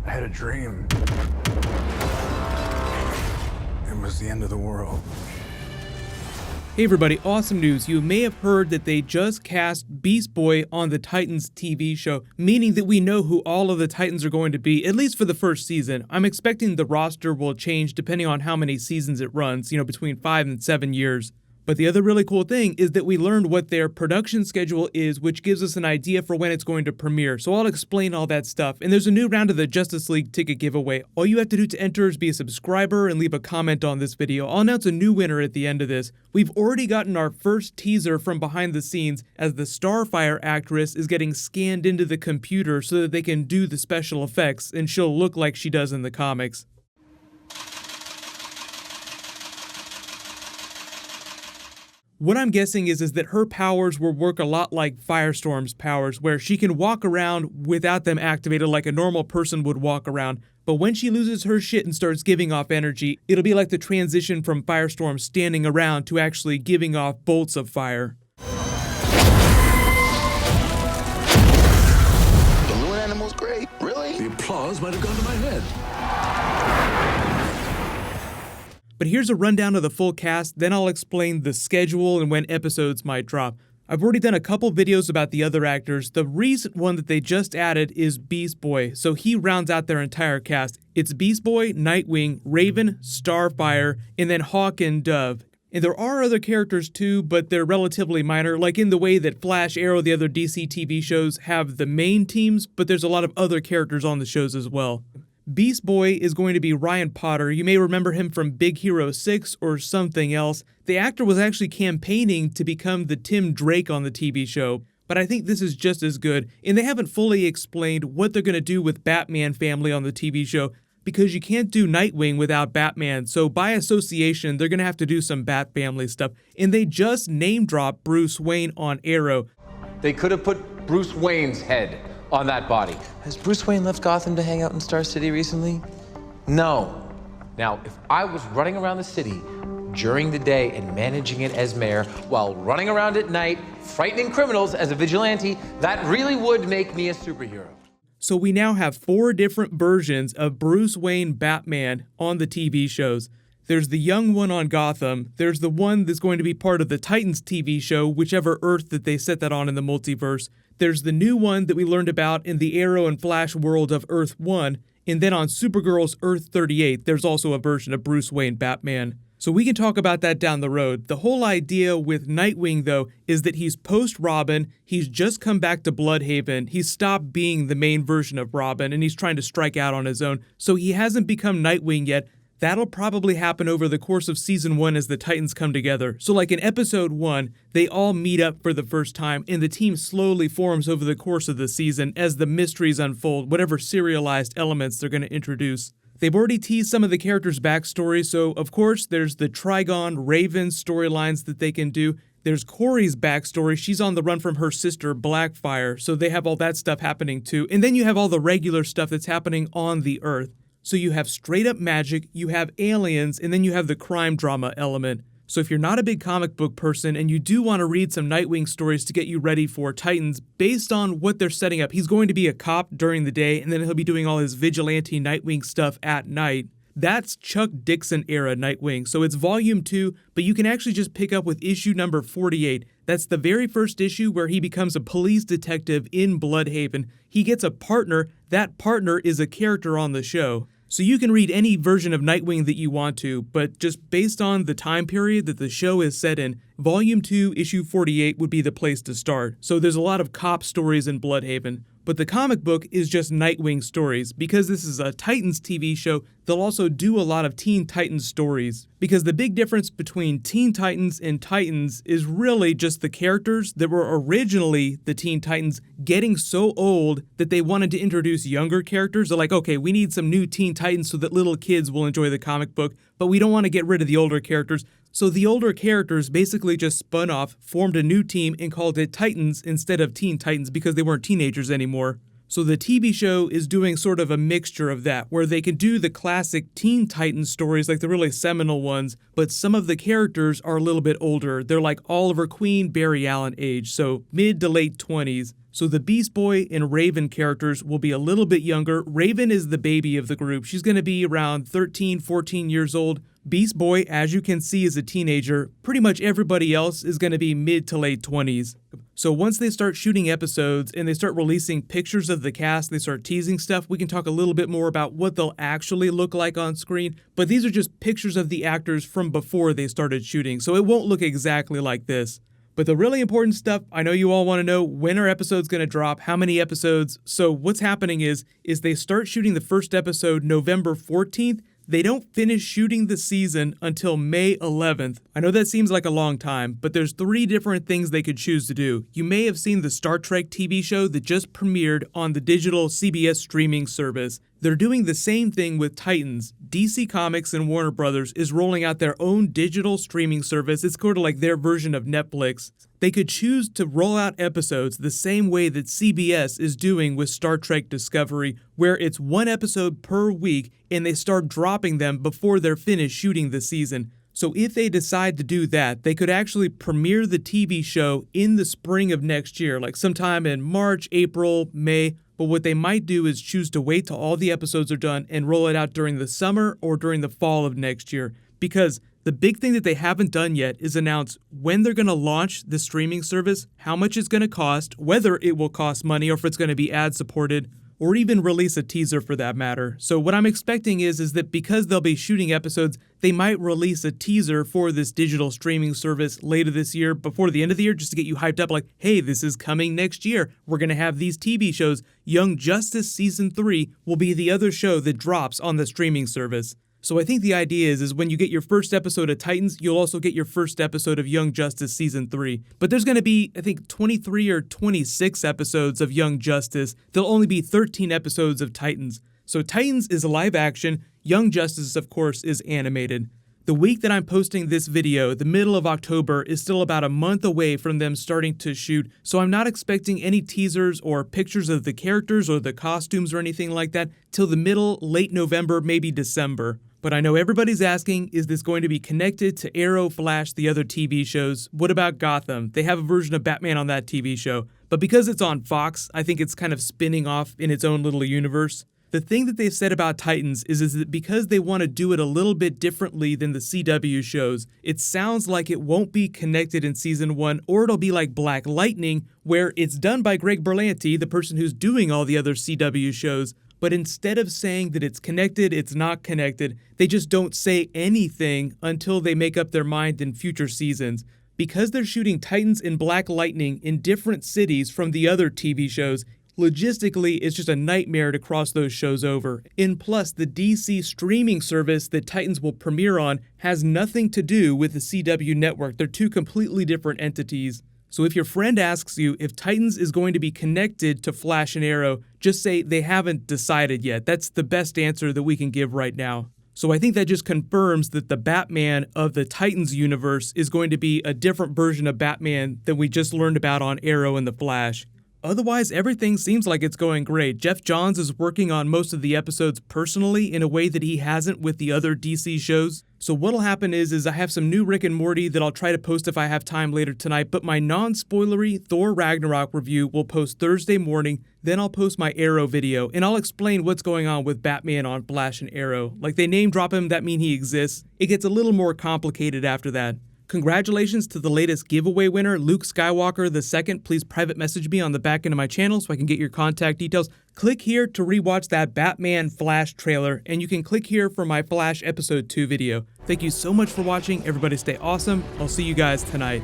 I had a dream. It was the end of the world. Hey everybody, awesome news. You may have heard that they just cast Beast Boy on the Titans TV show, meaning that we know who all of the Titans are going to be, at least for the first season. I'm expecting the roster will change depending on how many seasons it runs, between 5 and 7 years. But the other really cool thing is that we learned what their production schedule is, which gives us an idea for when it's going to premiere. So I'll explain all that stuff. And there's a new round of the Justice League ticket giveaway. All you have to do to enter is be a subscriber and leave a comment on this video. I'll announce a new winner at the end of this. We've already gotten our first teaser from behind the scenes as the Starfire actress is getting scanned into the computer so that they can do the special effects and she'll look like she does in the comics. What I'm guessing is that her powers will work a lot like Firestorm's powers, where she can walk around without them activated like a normal person would walk around. But when she loses her shit and starts giving off energy, it'll be like the transition from Firestorm standing around to actually giving off bolts of fire. Balloon animal's great, really? The applause might have gone to my head. But here's a rundown of the full cast, then I'll explain the schedule and when episodes might drop. I've already done a couple videos about the other actors. The recent one that they just added is Beast Boy, so he rounds out their entire cast. It's Beast Boy, Nightwing, Raven, Starfire, and then Hawk and Dove. And there are other characters too, but they're relatively minor, like in the way that Flash, Arrow, the other DC TV shows have the main teams, but there's a lot of other characters on the shows as well. Beast Boy is going to be Ryan Potter. You may remember him from Big Hero 6 or something else. The actor was actually campaigning to become the Tim Drake on the TV show, but I think this is just as good, and they haven't fully explained what they're going to do with Batman family on the TV show, because you can't do Nightwing without Batman, so by association, they're going to have to do some Bat family stuff, and they just name-dropped Bruce Wayne on Arrow. They could have put Bruce Wayne's head on that body. Has Bruce Wayne left Gotham to hang out in Star City recently? No. Now, if I was running around the city during the day and managing it as mayor while running around at night, frightening criminals as a vigilante, that really would make me a superhero. So we now have 4 different versions of Bruce Wayne Batman on the TV shows. There's the young one on Gotham, there's the one that's going to be part of the Titans TV show, whichever Earth that they set that on in the multiverse. There's the new one that we learned about in the Arrow and Flash world of Earth 1, and then on Supergirl's Earth 38, there's also a version of Bruce Wayne Batman. So we can talk about that down the road. The whole idea with Nightwing, though, is that he's post-Robin, he's just come back to Bloodhaven, he's stopped being the main version of Robin, and he's trying to strike out on his own, so he hasn't become Nightwing yet. That'll probably happen over the course of season 1 as the Titans come together. So like in episode 1, they all meet up for the first time and the team slowly forms over the course of the season as the mysteries unfold, whatever serialized elements they're going to introduce. They've already teased some of the characters' backstories, so of course there's the Trigon, Raven storylines that they can do. There's Corey's backstory. She's on the run from her sister, Blackfire, so they have all that stuff happening too. And then you have all the regular stuff that's happening on the Earth. So you have straight up magic, you have aliens, and then you have the crime drama element. So if you're not a big comic book person and you do want to read some Nightwing stories to get you ready for Titans, based on what they're setting up, he's going to be a cop during the day and then he'll be doing all his vigilante Nightwing stuff at night. That's Chuck Dixon era Nightwing. So it's volume 2, but you can actually just pick up with issue number 48. That's the very first issue where he becomes a police detective in Bloodhaven. He gets a partner. That partner is a character on the show. So you can read any version of Nightwing that you want to, but just based on the time period that the show is set in, Volume 2, Issue 48 would be the place to start. So there's a lot of cop stories in Bloodhaven. But the comic book is just Nightwing stories. Because this is a Titans TV show, they'll also do a lot of Teen Titans stories. Because the big difference between Teen Titans and Titans is really just the characters that were originally the Teen Titans getting so old that they wanted to introduce younger characters. They're like, okay, we need some new Teen Titans so that little kids will enjoy the comic book, but we don't want to get rid of the older characters. So the older characters basically just spun off, formed a new team, and called it Titans instead of Teen Titans because they weren't teenagers anymore. So the TV show is doing sort of a mixture of that, where they can do the classic Teen Titans stories, like the really seminal ones, but some of the characters are a little bit older. They're like Oliver Queen, Barry Allen age, so mid to late 20s. So the Beast Boy and Raven characters will be a little bit younger. Raven is the baby of the group. She's going to be around 13, 14 years old. Beast Boy, as you can see, is a teenager. Pretty much everybody else is going to be mid to late 20s. So once they start shooting episodes and they start releasing pictures of the cast, they start teasing stuff, we can talk a little bit more about what they'll actually look like on screen. But these are just pictures of the actors from before they started shooting, so it won't look exactly like this. But the really important stuff, I know you all want to know, when are episodes going to drop, how many episodes. So what's happening is they start shooting the first episode November 14th. They don't finish shooting the season until May 11th. I know that seems like a long time, but there's 3 different things they could choose to do. You may have seen the Star Trek TV show that just premiered on the digital CBS streaming service. They're doing the same thing with Titans. DC Comics and Warner Brothers is rolling out their own digital streaming service. It's sort of like their version of Netflix. They could choose to roll out episodes the same way that CBS is doing with Star Trek Discovery, where it's 1 episode per week and they start dropping them before they're finished shooting the season. So if they decide to do that, they could actually premiere the TV show in the spring of next year, like sometime in March, April, May. But what they might do is choose to wait till all the episodes are done and roll it out during the summer or during the fall of next year. Because the big thing that they haven't done yet is announce when they're going to launch the streaming service, how much it's going to cost, whether it will cost money or if it's going to be ad-supported, or even release a teaser for that matter. So what I'm expecting is that because they'll be shooting episodes, they might release a teaser for this digital streaming service later this year, before the end of the year, just to get you hyped up like, hey, this is coming next year. We're going to have these TV shows. Young Justice Season 3 will be the other show that drops on the streaming service. So I think the idea is when you get your first episode of Titans, you'll also get your first episode of Young Justice Season 3. But there's going to be, I think, 23 or 26 episodes of Young Justice. There'll only be 13 episodes of Titans. So Titans is live action. Young Justice, of course, is animated. The week that I'm posting this video, the middle of October, is still about a month away from them starting to shoot, so I'm not expecting any teasers or pictures of the characters or the costumes or anything like that till the middle, late November, maybe December. But I know everybody's asking, is this going to be connected to Arrow, Flash, the other TV shows? What about Gotham? They have a version of Batman on that TV show. But because it's on Fox, I think it's kind of spinning off in its own little universe. The thing that they've said about Titans is that because they want to do it a little bit differently than the CW shows, it sounds like it won't be connected in Season 1, or it'll be like Black Lightning, where it's done by Greg Berlanti, the person who's doing all the other CW shows. But instead of saying that it's connected, it's not connected, they just don't say anything until they make up their mind in future seasons. Because they're shooting Titans and Black Lightning in different cities from the other TV shows, logistically, it's just a nightmare to cross those shows over. And plus, the DC streaming service that Titans will premiere on has nothing to do with the CW network. They're 2 completely different entities. So if your friend asks you if Titans is going to be connected to Flash and Arrow, just say they haven't decided yet. That's the best answer that we can give right now. So I think that just confirms that the Batman of the Titans universe is going to be a different version of Batman than we just learned about on Arrow and the Flash. Otherwise, everything seems like it's going great. Jeff Johns is working on most of the episodes personally in a way that he hasn't with the other DC shows. So what'll happen is I have some new Rick and Morty that I'll try to post if I have time later tonight, but my non-spoilery Thor Ragnarok review will post Thursday morning, then I'll post my Arrow video, and I'll explain what's going on with Batman on Flash and Arrow. Like, they name drop him, that means he exists. It gets a little more complicated after that. Congratulations to the latest giveaway winner, Luke Skywalker II. Please private message me on the back end of my channel so I can get your contact details. Click here to rewatch that Batman Flash trailer, and you can click here for my Flash Episode 2 video. Thank you so much for watching. Everybody stay awesome. I'll see you guys tonight.